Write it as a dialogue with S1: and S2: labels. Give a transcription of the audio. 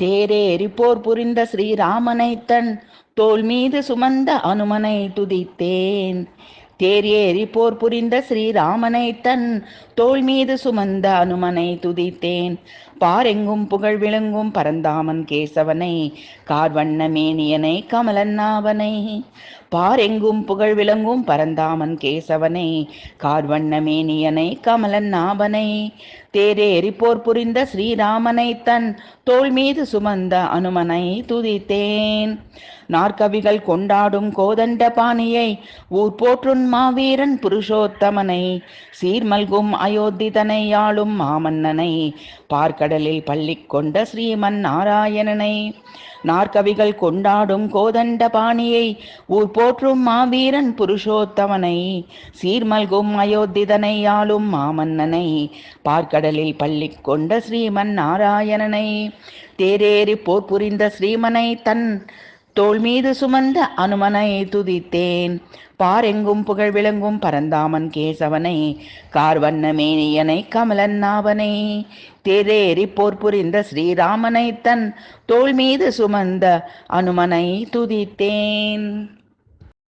S1: தேரேறி போர் புரிந்த ஸ்ரீராமனை தன் தோள் மீது சுமந்த அனுமனை துதித்தேன். தேரேறி போர் புரிந்த ஸ்ரீராமனை தன் தோள் மீது சுமந்த அனுமனை துதித்தேன். பாரெங்கும் புகழ் விளங்கும் பரந்தாமன் கேசவனை, கார்வண்ண மேனியனை கமலன்னாவனை. பாரெங்கும் புகழ் விளங்கும் பரந்தாமன் கேசவனை, கார்வண்ண மேனியனை கமலன்னாவனை. தேரேறி போர் புரிந்த ஸ்ரீராமனை தன் தோள் மீது சுமந்த அனுமனை துதித்தேன். நாற்கவிகள் கொண்டாடும் கோதண்ட பாணியை, ஊர் போற்றும் மாவீரன் புருஷோத்தமனை, சீர்மல்கும் அயோத்திதனை ஆளும் மாமன்னனை, பார்க்கடலில் பள்ளி கொண்ட ஸ்ரீமன் நாராயணனை. நாற்கவிகள் கொண்டாடும் கோதண்ட பாணியை, ஊர் போற்றும் மாவீரன் புருஷோத்தமனை, சீர்மல்கும் அயோத்திதனை ஆளும் மாமன்னனை, பார்க்கடலில் பள்ளி கொண்ட ஸ்ரீமன் நாராயணனை. தேரேறி போர் புரிந்த ஸ்ரீமனை தன் தோள் மீது சுமந்த அனுமனை துதித்தேன். பாரெங்கும் புகழ் விளங்கும் பரந்தாமன் கேசவனை, கார்வண்ண மேனியனை கமலன்னாவனை. தேரேறி போர் புரிந்த ஸ்ரீராமனை தன் தோள் மீது சுமந்த அனுமனை துதித்தேன்.